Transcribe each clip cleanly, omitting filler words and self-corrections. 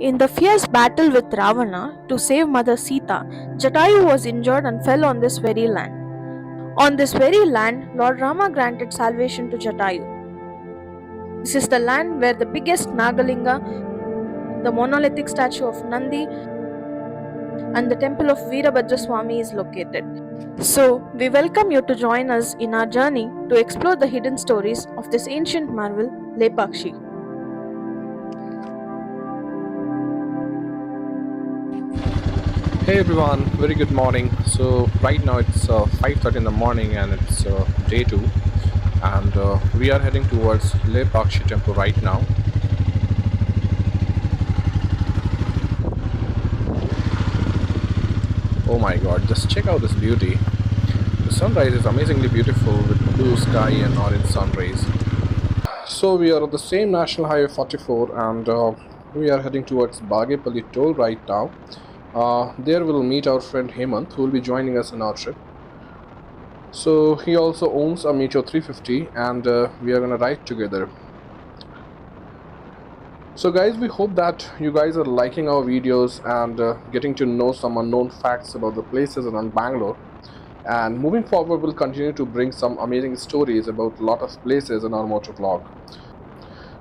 In the fierce battle with Ravana to save Mother Sita, Jatayu was injured and fell on this very land. On this very land, Lord Rama granted salvation to Jatayu. This is the land where the biggest Nagalinga, the monolithic statue of Nandi, and the temple of Veerabadhra Swamy is located. So, we welcome you to join us in our journey to explore the hidden stories of this ancient marvel, Lepakshi. Hey everyone, very good morning. So right now it's 5:30 in the morning and it's day two, and we are heading towards Lepakshi temple right now. Oh my God! Just check out this beauty. The sunrise is amazingly beautiful with blue sky and orange sun rays. So we are on the same National Highway 44, and we are heading towards Bagepalli toll right now. There we'll meet our friend Hemant, who will be joining us in our trip. So he also owns a Meteor 350, and we are gonna ride together. So guys, we hope that you guys are liking our videos and getting to know some unknown facts about the places around Bangalore. And moving forward, we'll continue to bring some amazing stories about a lot of places in our motor vlog.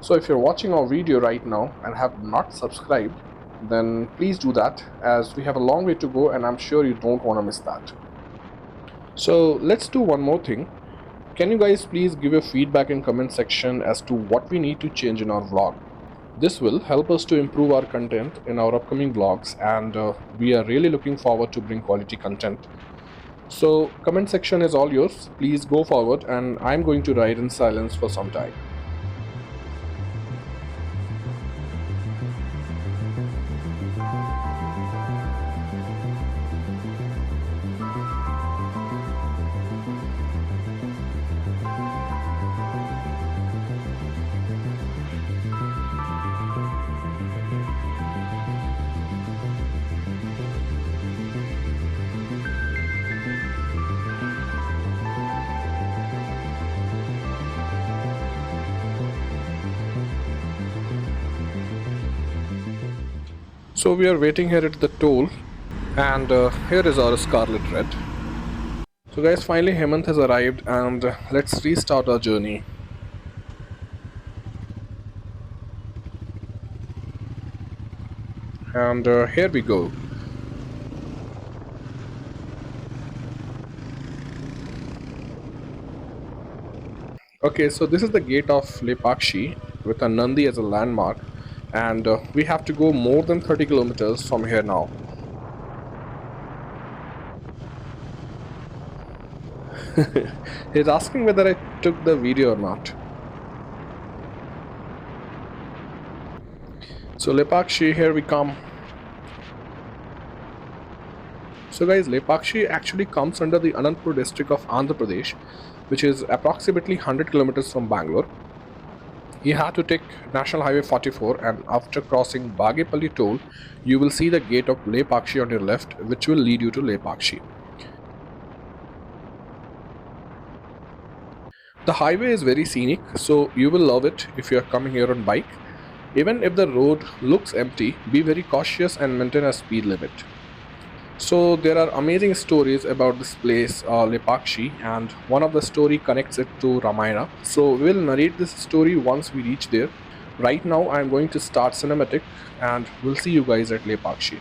So if you're watching our video right now and have not subscribed, then please do that, as we have a long way to go and I'm sure you don't want to miss that. So let's do one more thing. Can you guys please give your feedback in comment section as to what we need to change in our vlog? This will help us to improve our content in our upcoming vlogs, and we are really looking forward to bring quality content. So comment section is all yours. Please go forward, and I'm going to ride in silence for some time. So we are waiting here at the toll, and here is our scarlet red. So guys, finally Hemant has arrived, and let's restart our journey. And here we go. Okay, so this is the gate of Lepakshi with a Nandi as a landmark, and we have to go more than 30 kilometers from here now. He's asking whether I took the video or not. So Lepakshi, here we come. So guys, Lepakshi actually comes under the Anantapur district of Andhra Pradesh, which is approximately 100 kilometers from Bangalore. You have to take National Highway 44, and after crossing Bagepalli toll, you will see the gate of Lepakshi on your left, which will lead you to Lepakshi. The highway is very scenic, so you will love it if you are coming here on bike. Even if the road looks empty, be very cautious and maintain a speed limit. So there are amazing stories about this place, Lepakshi, and one of the story connects it to Ramayana. So we will narrate this story once we reach there. Right now I am going to start cinematic, and we'll see you guys at Lepakshi.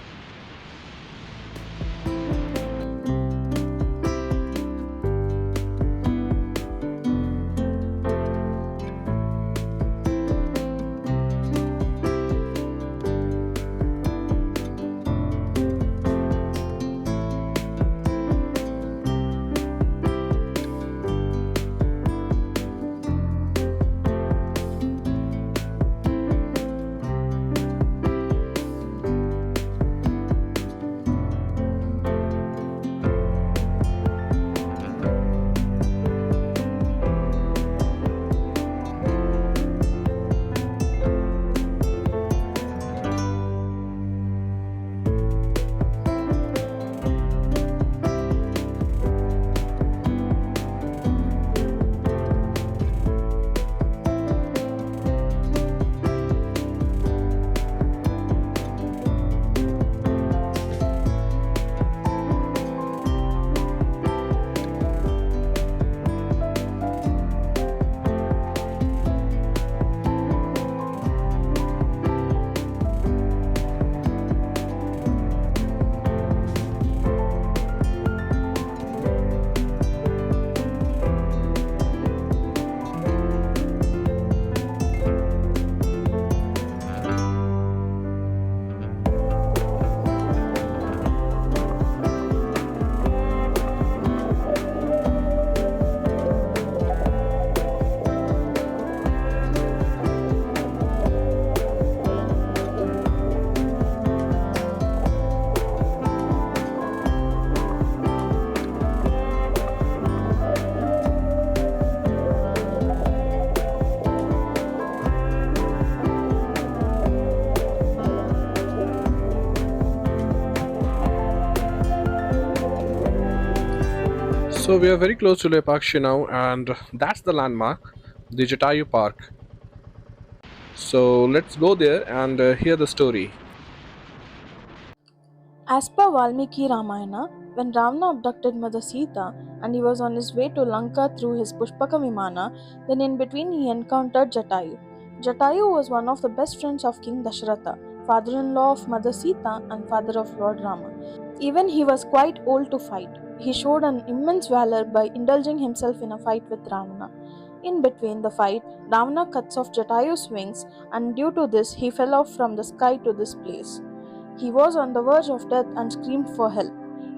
So we are very close to Lepakshi now, and that's the landmark, the Jatayu Park. So let's go there and hear the story. As per Valmiki Ramayana, when Ravana abducted Mother Sita and he was on his way to Lanka through his Pushpaka Vimana, then in between he encountered Jatayu. Jatayu was one of the best friends of King Dasharatha, father in law of Mother Sita and father of Lord Rama. Even he was quite old to fight. He showed an immense valor by indulging himself in a fight with Ravana. In between the fight, Ravana cuts off Jatayu's wings, and due to this, he fell off from the sky to this place. He was on the verge of death and screamed for help,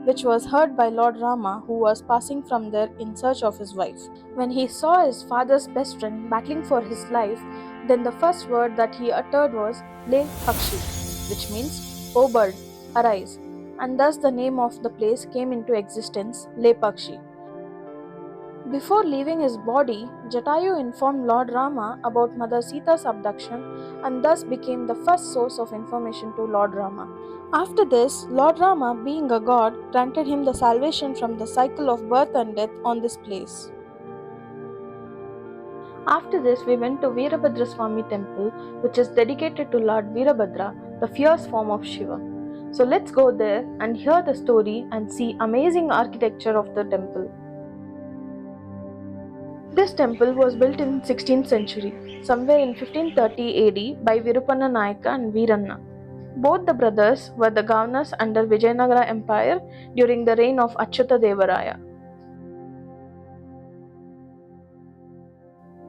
which was heard by Lord Rama, who was passing from there in search of his wife. When he saw his father's best friend battling for his life, then the first word that he uttered was Lepakshi, which means, O bird, arise. And thus the name of the place came into existence, Lepakshi. Before leaving his body, Jatayu informed Lord Rama about Mother Sita's abduction and thus became the first source of information to Lord Rama. After this, Lord Rama, being a god, granted him the salvation from the cycle of birth and death on this place. After this, we went to Veerabadhra Swamy Temple, which is dedicated to Lord Veerabhadra, the fierce form of Shiva. So let's go there and hear the story and see amazing architecture of the temple. This temple was built in 16th century, somewhere in 1530 AD by Virupanna and Viranna. Both the brothers were the governors under Vijaynagara Empire during the reign of Achyuta Devaraya.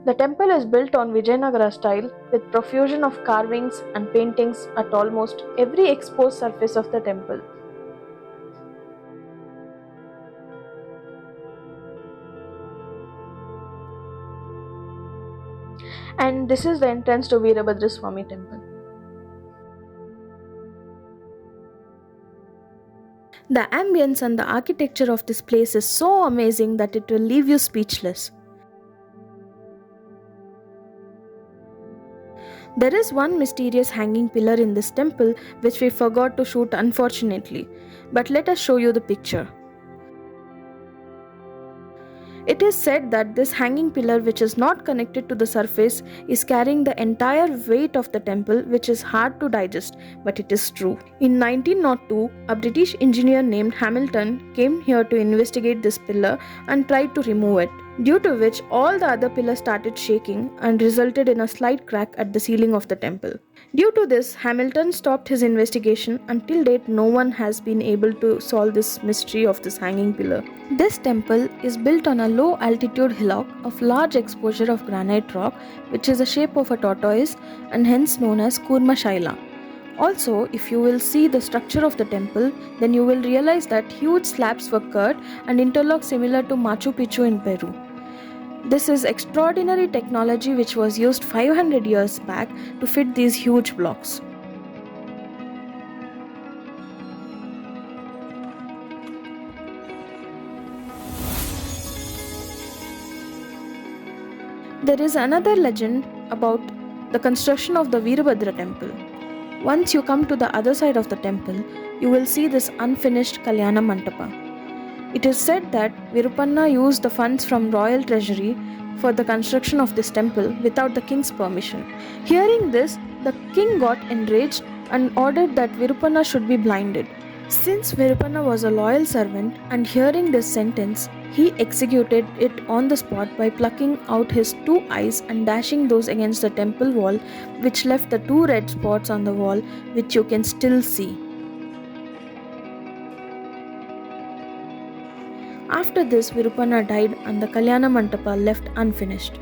The temple is built on Vijayanagara style with profusion of carvings and paintings at almost every exposed surface of the temple. And this is the entrance to Veerabadhra Swamy Temple. The ambience and the architecture of this place is so amazing that it will leave you speechless. There is one mysterious hanging pillar in this temple which we forgot to shoot unfortunately, but let us show you the picture. It is said that this hanging pillar, which is not connected to the surface, is carrying the entire weight of the temple, which is hard to digest, but it is true. In 1902, a British engineer named Hamilton came here to investigate this pillar and tried to remove it, due to which all the other pillars started shaking and resulted in a slight crack at the ceiling of the temple. Due to this, Hamilton stopped his investigation. Until date, no one has been able to solve this mystery of this hanging pillar. This temple is built on a low altitude hillock of large exposure of granite rock, which is the shape of a tortoise and hence known as Kurma Shaila. Also, if you will see the structure of the temple, then you will realize that huge slabs were cut and interlocked similar to Machu Picchu in Peru. This is extraordinary technology which was used 500 years back to fit these huge blocks. There is another legend about the construction of the Veerabadhra temple. Once you come to the other side of the temple, you will see this unfinished Kalyana Manapa. It is said that Virupanna used the funds from royal treasury for the construction of this temple without the king's permission. Hearing this, the king got enraged and ordered that Virupanna should be blinded. Since Virupanna was a loyal servant and hearing this sentence, he executed it on the spot by plucking out his two eyes and dashing those against the temple wall, which left the two red spots on the wall, which you can still see. After this, Virupanna died and the Kalyana Manapa left unfinished.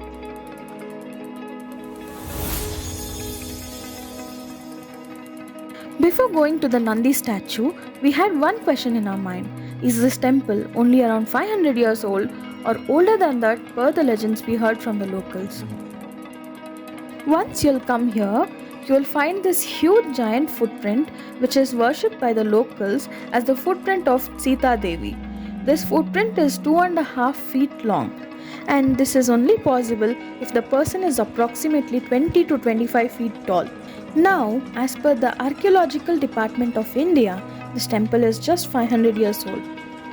Before going to the Nandi statue, we had one question in our mind. Is this temple only around 500 years old or older than that per the legends we heard from the locals? Once you'll come here, you will find this huge giant footprint which is worshipped by the locals as the footprint of Sita Devi. This footprint is 2.5 feet long, and this is only possible if the person is approximately 20 to 25 feet tall. Now, as per the Archaeological Department of India, this temple is just 500 years old.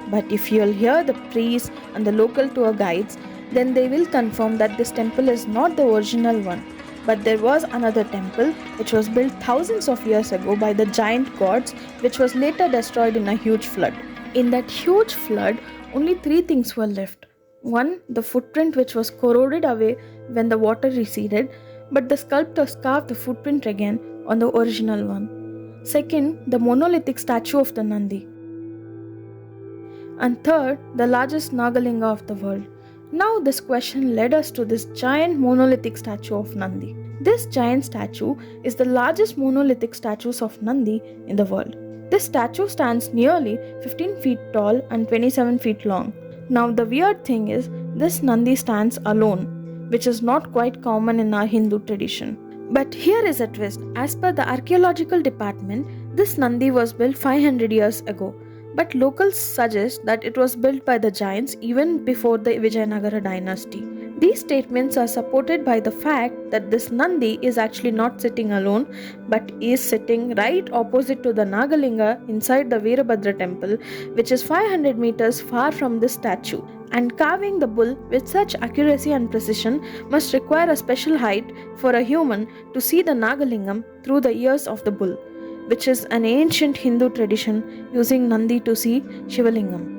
But if you'll hear the priests and the local tour guides, then they will confirm that this temple is not the original one. But there was another temple which was built thousands of years ago by the giant gods, which was later destroyed in a huge flood. In that huge flood, only three things were left. One, the footprint which was corroded away when the water receded, but the sculptors carved the footprint again on the original one. Second, the monolithic statue of the Nandi. And third, the largest Nagalinga of the world. Now, this question led us to this giant monolithic statue of Nandi. This giant statue is the largest monolithic statues of Nandi in the world. This statue stands nearly 15 feet tall and 27 feet long. Now, the weird thing is, this Nandi stands alone, which is not quite common in our Hindu tradition. But here is a twist. As per the archaeological department, this Nandi was built 500 years ago. But locals suggest that it was built by the giants even before the Vijaynagara dynasty. These statements are supported by the fact that this Nandi is actually not sitting alone, but is sitting right opposite to the Nagalinga inside the Veerabadhra temple, which is 500 meters far from this statue. And carving the bull with such accuracy and precision must require a special height for a human to see the Nagalingam through the ears of the bull, which is an ancient Hindu tradition using Nandi to see Shivalingam.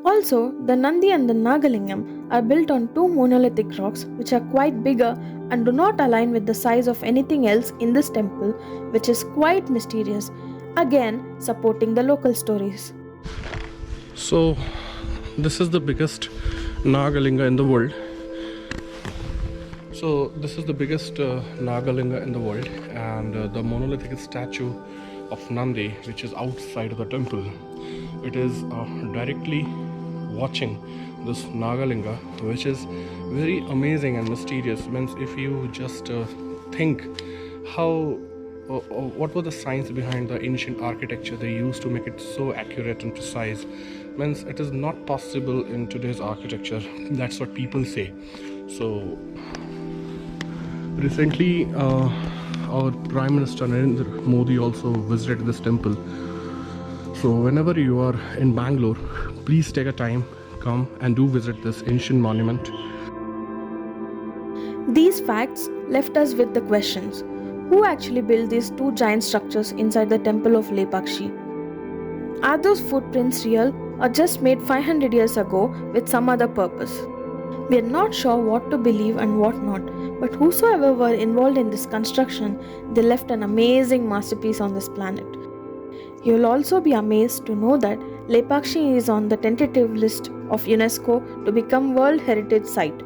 Also, the Nandi and the Nagalingam are built on two monolithic rocks which are quite bigger and do not align with the size of anything else in this temple, which is quite mysterious, again supporting the local stories. So, this is the biggest Nagalinga in the world. So this is the biggest Nagalinga in the world, and the monolithic statue of Nandi, which is outside of the temple, it is directly watching this Nagalinga, which is very amazing and mysterious. Means if you just think how what was the science behind the ancient architecture they used to make it so accurate and precise, means it is not possible in today's architecture. That's what people say. So recently, our Prime Minister Narendra Modi also visited this temple. So whenever you are in Bangalore, please take a time, come and do visit this ancient monument. These facts left us with the questions. Who actually built these two giant structures inside the temple of Lepakshi? Are those footprints real or just made 500 years ago with some other purpose? We are not sure what to believe and what not, but whosoever were involved in this construction, they left an amazing masterpiece on this planet. You will also be amazed to know that Lepakshi is on the tentative list of UNESCO to become World Heritage Site,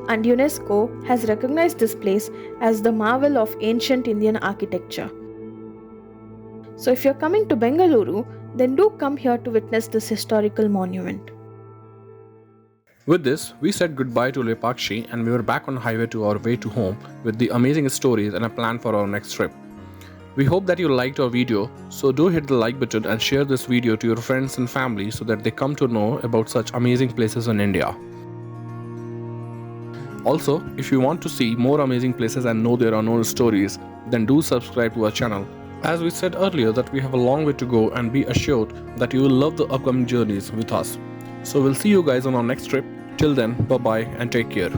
and UNESCO has recognized this place as the marvel of ancient Indian architecture. So if you're coming to Bengaluru, then do come here to witness this historical monument. With this, we said goodbye to Lepakshi and we were back on highway to our way to home with the amazing stories and a plan for our next trip. We hope that you liked our video, so do hit the like button and share this video to your friends and family so that they come to know about such amazing places in India. Also, if you want to see more amazing places and know their unknown stories, then do subscribe to our channel. As we said earlier that we have a long way to go, and be assured that you will love the upcoming journeys with us. So we'll see you guys on our next trip. Till then, bye bye and take care.